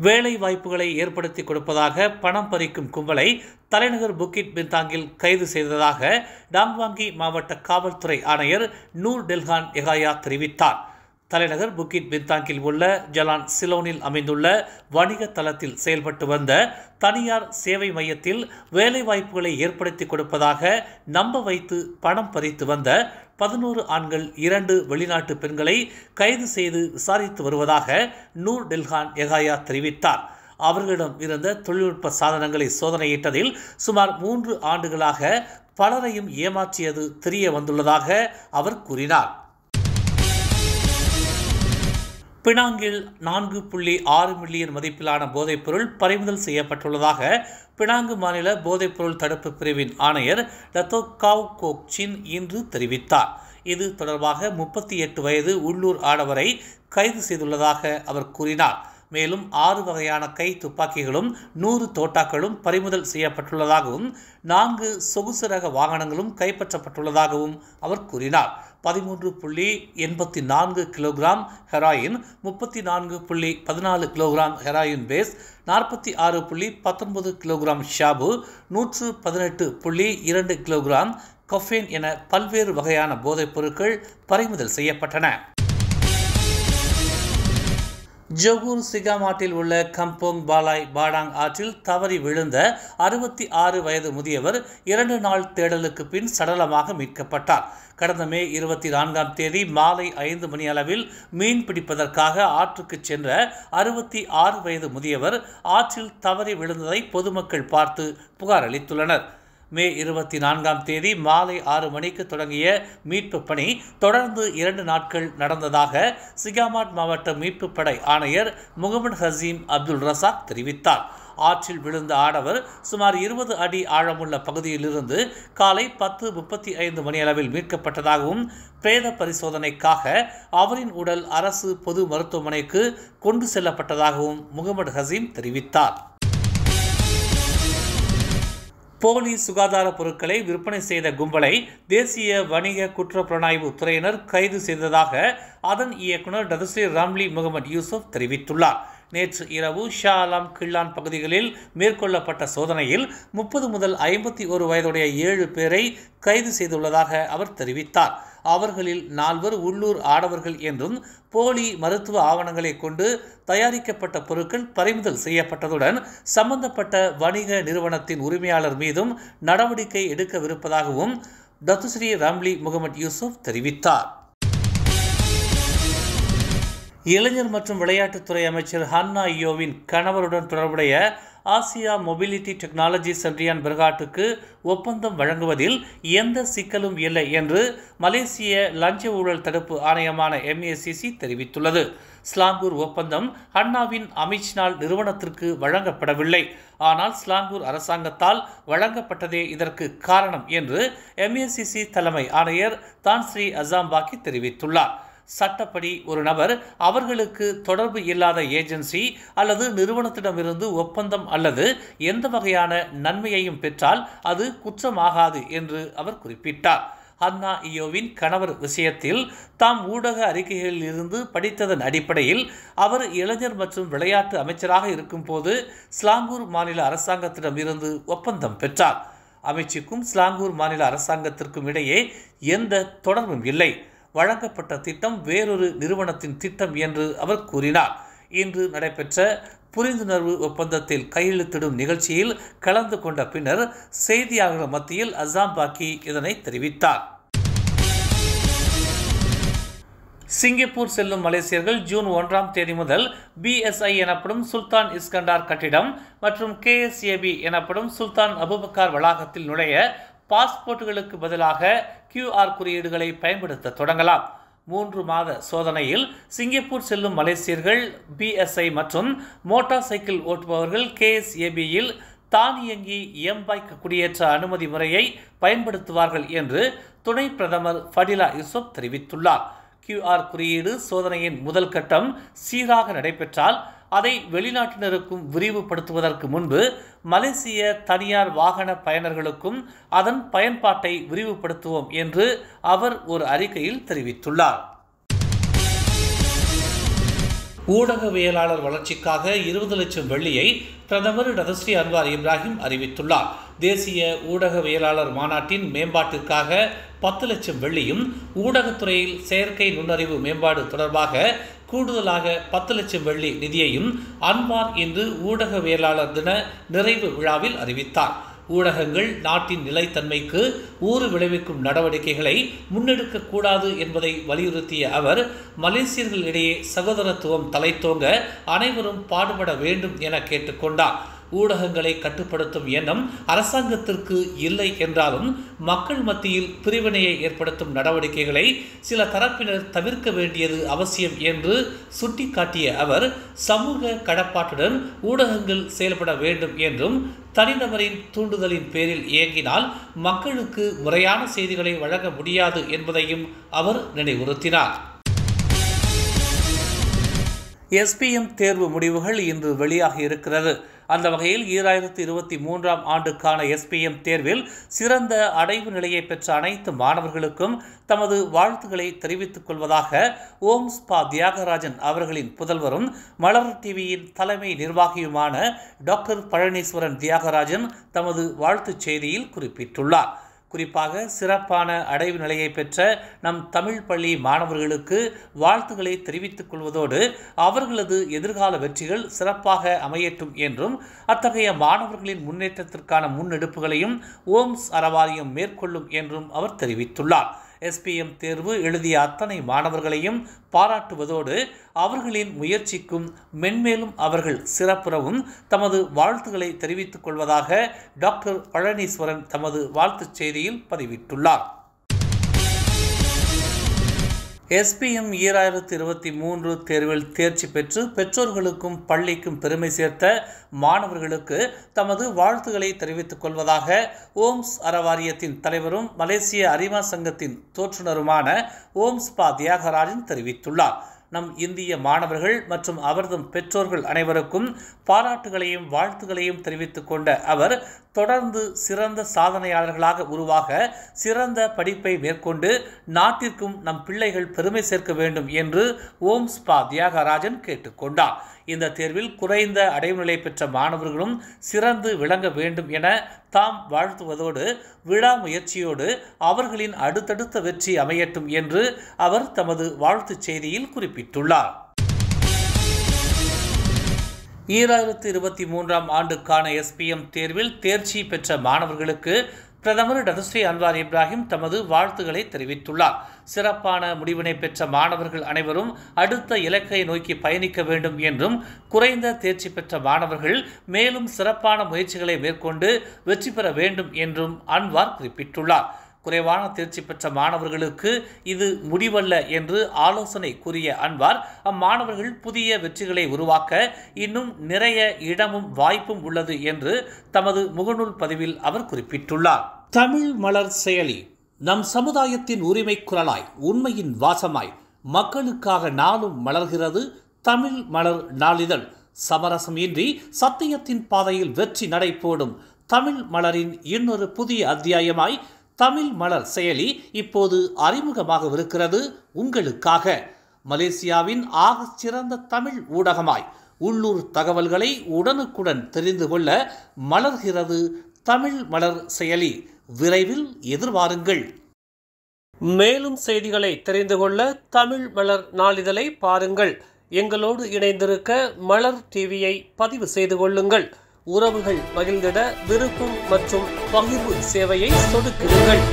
வேலை வாய்ப்புகளை ஏற்படுத்தி கொடுப்பதாக பணம் பறிக்கும் கும்பலை தலைநகர் புக்கிட் பின்தாங்கில் கைது செய்ததாக டாங்வாங்கி மாவட்ட காவல்துறை ஆணையர் நூர் டெல்ஹான் எகாயா தெரிவித்தார். தலைநகர் புக்கிட் பின்தாங்கில் உள்ள ஜலான் சிலோனில் அமைந்துள்ள வணிக தளத்தில் செயல்பட்டு வந்த தனியார் சேவை மையத்தில் வேலைவாய்ப்புகளை ஏற்படுத்தி கொடுப்பதாக நம்ப வைத்து பணம் பறித்து வந்த 11 ஆண்கள் 2 வெளிநாட்டு பெண்களை கைது செய்து விசாரித்து வருவதாக நூர் டெல்ஹான் எகாயா தெரிவித்தார். அவர்களிடம் இருந்த தொழில்நுட்ப சாதனங்களை சோதனையிட்டதில் சுமார் 3 ஆண்டுகளாக பலரையும் ஏமாற்றியது தெரிய வந்துள்ளதாக அவர் கூறினார். பினாங்கில் 4.6 மில்லியன் மதிப்பிலான போதைப்பொருள் பறிமுதல் செய்யப்பட்டுள்ளதாக பினாங்கு மாநில போதைப்பொருள் தடுப்பு பிரிவின் ஆணையர் டத்தோ காவ் கோக் சின் இன்று தெரிவித்தார். இது தொடர்பாக 38 வயது உள்ளூர் ஆடவரை கைது செய்துள்ளதாக அவர் கூறினார். மேலும் 6 வகையான கை துப்பாக்கிகளும் 100 தோட்டாக்களும் பறிமுதல் செய்யப்பட்டுள்ளதாகவும் 4 சொகுசு ரக வாகனங்களும் கைப்பற்றப்பட்டுள்ளதாகவும் அவர் கூறினார். 13.84 kilogram heroin, 34.14 kilogram heroin base, 46.19 kilogram shabu, 118.2 kilogram caffeine என பல்வேறு வகையான போதைப் பொருட்கள் பறிமுதல் செய்யப்பட்டன. ஜொகூர் சிகாமாட்டில் உள்ள கம்போங் பாலாய் பாடாங் ஆற்றில் தவறி விழுந்த 66 வயது முதியவர் 2 நாள் தேடலுக்கு பின் சடலமாக மீட்கப்பட்டார். கடந்த மே 24ஆம் தேதி மாலை 5 மணி அளவில் மீன் பிடிப்பதற்காக ஆற்றுக்கு சென்ற 66 வயது முதியவர் ஆற்றில் தவறி விழுந்ததை பொதுமக்கள் பார்த்து புகார் அளித்துள்ளனர். மே 24ஆம் தேதி மாலை 6 மணிக்கு தொடங்கிய மீட்பு பணி தொடர்ந்து 2 நாட்கள் நடந்ததாக சிகாமாட் மாவட்ட மீட்பு படை ஆணையர் முகமது ஹசீம் அப்துல் ரசாக் தெரிவித்தார். ஆற்றில் விழுந்த ஆடவர் சுமார் 20 அடி ஆழமுள்ள பகுதியிலிருந்து காலை 10:35 மணியளவில் மீட்கப்பட்டதாகவும் பிரேத பரிசோதனைக்காக அவரின் உடல் அரசு பொது மருத்துவமனைக்கு கொண்டு செல்லப்பட்டதாகவும் முகமது ஹசீம் தெரிவித்தார். போலி சுகாதார பொருட்களை விற்பனை செய்த கும்பலை தேசிய வணிக குற்றப்புலனாய்வு துறையினர் கைது செய்ததாக அதன் இயக்குநர் டதஸ்ரீ ராம்லி முகமது யூசுப் தெரிவித்துள்ளார். நேற்று இரவு ஷா அலாம் கிள்ளான் பகுதிகளில் மேற்கொள்ளப்பட்ட சோதனையில் 30 முதல் 51 வயதுடைய 7 பேரை கைது செய்துள்ளதாக அவர் தெரிவித்தார். அவர்களில் 4 உள்ளூர் ஆடவர்கள் என்றும் போலி மருத்துவ ஆவணங்களை கொண்டு தயாரிக்கப்பட்ட பொருட்கள் பறிமுதல் செய்யப்பட்டதுடன் சம்பந்தப்பட்ட வணிக நிறுவனத்தின் உரிமையாளர் மீதும் நடவடிக்கை எடுக்கவிருப்பதாகவும் டத்துஸ்ரீ ராம்லி முகமது யூசுப் தெரிவித்தார். இளைஞர் மற்றும் விளையாட்டுத்துறை அமைச்சர் ஹன்னா இயோவின் கணவருடன் தொடர்புடைய ஆசியா மொபிலிட்டி டெக்னாலஜி சென்ட்ரியான் பெர்காட்டுக்கு ஒப்பந்தம் வழங்குவதில் எந்த சிக்கலும் இல்லை என்று மலேசிய லஞ்ச ஊழல் தடுப்பு ஆணையமான MACC தெரிவித்துள்ளது. ஸ்லாங்கூர் ஒப்பந்தம் ஹன்னாவின் அமிச்னால் நிறுவனத்திற்கு வழங்கப்படவில்லை. ஆனால் ஸ்லாங்கூர் அரசாங்கத்தால் வழங்கப்பட்டதே இதற்கு காரணம் என்று MACC தலைமை ஆணையர் தான் ஸ்ரீ அசாம்பாக்கி தெரிவித்துள்ளார். சட்டப்படி ஒரு நபர் அவர்களுக்கு தொடர்பு இல்லாத ஏஜென்சி அல்லது நிறுவனத்திடமிருந்து ஒப்பந்தம் அல்லது எந்த வகையான நன்மையையும் பெற்றால் அது குற்றமாகாது என்று அவர் குறிப்பிட்டார். ஹன்னா இயோவின் கணவர் விஷயத்தில் தாம் ஊடக அறிக்கைகளில் இருந்து படித்ததன் அடிப்படையில் அவர் இளைஞர் மற்றும் விளையாட்டு அமைச்சராக இருக்கும்போது ஸ்லாங்கூர் மாநில அரசாங்கத்திடம் இருந்து ஒப்பந்தம் பெற்றார். அமைச்சுக்கும் ஸ்லாங்கூர் மாநில அரசாங்கத்திற்கும் இடையே எந்த தொடர்பும் இல்லை. வழங்கப்பட்ட திட்டம் வேறொரு நிறுவனத்தின் திட்டம் என்று அவர் கூறினார். இன்று நடைபெற்ற புரிந்துணர்வு ஒப்பந்தத்தில் கையெழுத்திடும் நிகழ்ச்சியில் கலந்து கொண்ட பின்னர் செய்தியாளர்கள் மத்தியில் அசாம்பாக்கி இதனை தெரிவித்தார். சிங்கப்பூர் செல்லும் மலேசியர்கள் ஜூன் 1ஆம் தேதி முதல் BSI எனப்படும் சுல்தான் இஸ்கண்டார் கட்டிடம் மற்றும் KSAB எனப்படும் சுல்தான் அபுபக்கார் வளாகத்தில் நுழைய பாஸ்போர்ட்டுகளுக்கு பதிலாக QR குறியீடுகளை பயன்படுத்த தொடங்கலாம். 3 மாத சோதனையில் சிங்கப்பூர் செல்லும் மலேசியர்கள் BSI மற்றும் மோட்டார் சைக்கிள் ஓட்டுபவர்கள் KSABயில் தானியங்கி எம்பைக் குடியேற்ற அனுமதி முறையை பயன்படுத்துவார்கள் என்று துணை பிரதமர் ஃபடிலா யூசுப் தெரிவித்துள்ளார். QR குறியீடு சோதனையின் முதல் கட்டம் சீராக நடைபெற்றால் அதை வெளிநாட்டினருக்கும் விரிவுபடுத்துவதற்கு முன்பு மலேசிய தனியார் வாகன பயனர்களுக்கும் அதன் பயன்பாட்டை விரிவுபடுத்துவோம் என்று அவர் ஒரு அறிக்கையில் தெரிவித்துள்ளார். ஊடகவியலாளர் வளர்ச்சிக்காக 20 லட்சம் வெள்ளியை பிரதமர் டதஸ்ரீ அன்வார் இப்ராஹிம் அறிவித்துள்ளார். தேசிய ஊடகவியலாளர் மாநாட்டின் மேம்பாட்டிற்காக 10 லட்சம் வெள்ளியும், ஊடகத்துறையில் செயற்கை நுண்ணறிவு மேம்பாடு தொடர்பாக கூடுதலாக 10 லட்சம் வெள்ளி நிதியையும் அன்வார் இன்று ஊடகவியலாளர் தின நிறைவு விழாவில் அறிவித்தார். ஊடகங்கள் நாட்டின் நிலைத்தன்மைக்கு ஊறு விளைவிக்கும் நடவடிக்கைகளை முன்னெடுக்கக்கூடாது என்பதை வலியுறுத்திய அவர், மலேசியர்களிடையே சகோதரத்துவம் தலைத்தோங்க அனைவரும் பாடுபட வேண்டும் என கேட்டுக்கொண்டார். ஊடகங்களை கட்டுப்படுத்தும் எண்ணம் அரசாங்கத்திற்கு இல்லை என்றாலும் மக்கள் மத்தியில் பிரிவினையை ஏற்படுத்தும் நடவடிக்கைகளை சில தரப்பினர் தவிர்க்க வேண்டியது அவசியம் என்று சுட்டிக்காட்டிய அவர், சமூக கடப்பாட்டுடன் ஊடகங்கள் செயல்பட வேண்டும் என்றும், தனிநபரின் தூண்டுதலின் பேரில் இயங்கினால் மக்களுக்கு முறையான செய்திகளை வழங்க முடியாது என்பதையும் அவர் நினைவுறுத்தினார். SPM தேர்வு முடிவுகள் இன்று வெளியாகி இருக்கிறது. அந்த வகையில் 2023ஆம் ஆண்டுக்கான SPM தேர்வில் சிறந்த அடைவு நிலையை பெற்ற அனைத்து மாணவர்களுக்கும் தமது வாழ்த்துக்களை தெரிவித்துக் கொள்வதாக ஓம்ஸ் பா தியாகராஜன் அவர்களின் புதல்வரும் மலர் டிவியின் தலைமை நிர்வாகியுமான டாக்டர் பழனீஸ்வரன் தியாகராஜன் தமது வாழ்த்துச் செய்தியில் குறிப்பிட்டுள்ளார். குறிப்பாக சிறப்பான அடைவு நிலையை பெற்ற நம் தமிழ் பள்ளி மாணவர்களுக்கு வாழ்த்துக்களை தெரிவித்துக் கொள்வதோடு அவர்களது எதிர்கால வெற்றிகள் சிறப்பாக அமையட்டும் என்றும், அத்தகைய மாணவர்களின் முன்னேற்றத்திற்கான முன்னெடுப்புகளையும் ஓம்ஸ் அறவாரியம் மேற்கொள்ளும் என்றும் அவர் தெரிவித்துள்ளார். SPM தேர்வு எழுதிய அத்தனை மாணவர்களையும் பாராட்டுவதோடு அவர்களின் முயற்சிக்கும் மென்மேலும் அவர்கள் சிறப்புறவும் தமது வாழ்த்துக்களை தெரிவித்துக் கொள்வதாக டாக்டர் பழனீஸ்வரன் தமது வாழ்த்துச் செய்தியில் பதிவிட்டுள்ளார். SPM 2023 தேர்வில் தேர்ச்சி பெற்று பெற்றோர்களுக்கும் பள்ளிக்கும் பெருமை சேர்த்த மாணவர்களுக்கு தமது வாழ்த்துக்களை தெரிவித்துக் கொள்வதாக ஓம்ஸ் அறவாரியத்தின் தலைவரும் மலேசிய அறிவா சங்கத்தின் தோற்றுநருமான ஓம்ஸ் பா தியாகராஜன் தெரிவித்துள்ளார். நம் இந்திய மாணவர்கள் மற்றும் அவர்தம் பெற்றோர்கள் அனைவருக்கும் பாராட்டுகளையும் வாழ்த்துகளையும் தெரிவித்துக் கொண்ட அவர், தொடர்ந்து சிறந்த சாதனையாளர்களாக உருவாக சிறந்த படிப்பை மேற்கொண்டு நாட்டிற்கும் நம் பிள்ளைகள் பெருமை சேர்க்க வேண்டும் என்று ஓம்ஸ் பா தியாகராஜன் கேட்டுக்கொண்டார். இந்த தேர்வில் குறைந்த அடைவுநிலை பெற்ற மாணவர்களும் சிறந்து விளங்க வேண்டும் என தாம் வாழ்த்துவதோடு விடாமுயற்சியோடு அவர்களின் அடுத்தடுத்த வெற்றி அமையட்டும் என்று அவர் தமது வாழ்த்துச் செய்தியில் குறிப்பிட்டுள்ளார். 2023ஆம் ஆண்டுக்கான SPM தேர்வில் தேர்ச்சி பெற்ற மாணவர்களுக்கு பிரதமர் டதஸ்ரீ அன்வார் இப்ராஹிம் தமது வாழ்த்துக்களை தெரிவித்துள்ளார். சிறப்பான முடிவினை பெற்ற மாணவர்கள் அனைவரும் அடுத்த இலக்கை நோக்கி பயணிக்க வேண்டும் என்றும், குறைந்த தேர்ச்சி பெற்ற மாணவர்கள் மேலும் சிறப்பான முயற்சிகளை மேற்கொண்டு வெற்றி பெற வேண்டும் என்றும் அன்வார் குறிப்பிட்டுள்ளார். குறைவான தேர்ச்சி பெற்ற மாணவர்களுக்கு இது முடிவல்ல என்று ஆலோசனை கூறிய அன்வார், அம்மாணவர்கள் புதிய வெற்றிகளை உருவாக்க இன்னும் நிறைய இடமும் வாய்ப்பும் உள்ளது என்று தமது முகநூல் பதிவில் அவர் குறிப்பிட்டுள்ளார். தமிழ் மலர் செயலி நம் சமுதாயத்தின் உரிமை குரலாய், உண்மையின் வாசமாய், மக்களுக்காக நாளும் மலர்கிறது தமிழ் மலர் நாளிதழ். சமரசம் இன்றி சத்தியத்தின் பாதையில் வெற்றி நடை போடும் தமிழ் மலரின் இன்னொரு புதிய அத்தியாயமாய் தமிழ் மலர் செயலி இப்போது அறிமுகமாகவிருக்கிறது உங்களுக்காக. மலேசியாவின் ஆகச் சிறந்த தமிழ் ஊடகமாய் உள்ளூர் தகவல்களை உடனுக்குடன் தெரிந்து கொள்ள மலர்கிறது தமிழ் மலர் செயலி. விரைவில் எதிர்பாருங்கள். மேலும் செய்திகளை தெரிந்து கொள்ள தமிழ் மலர் நாளிதழை பாருங்கள். எங்களோடு இணைந்திருக்க மலர் டிவியை பதிவு செய்து கொள்ளுங்கள். உறவுகள் மகிழ்ந்திட விருப்பம் மற்றும் பகிர்வு சேவையை சொடுக்கிடுங்கள்.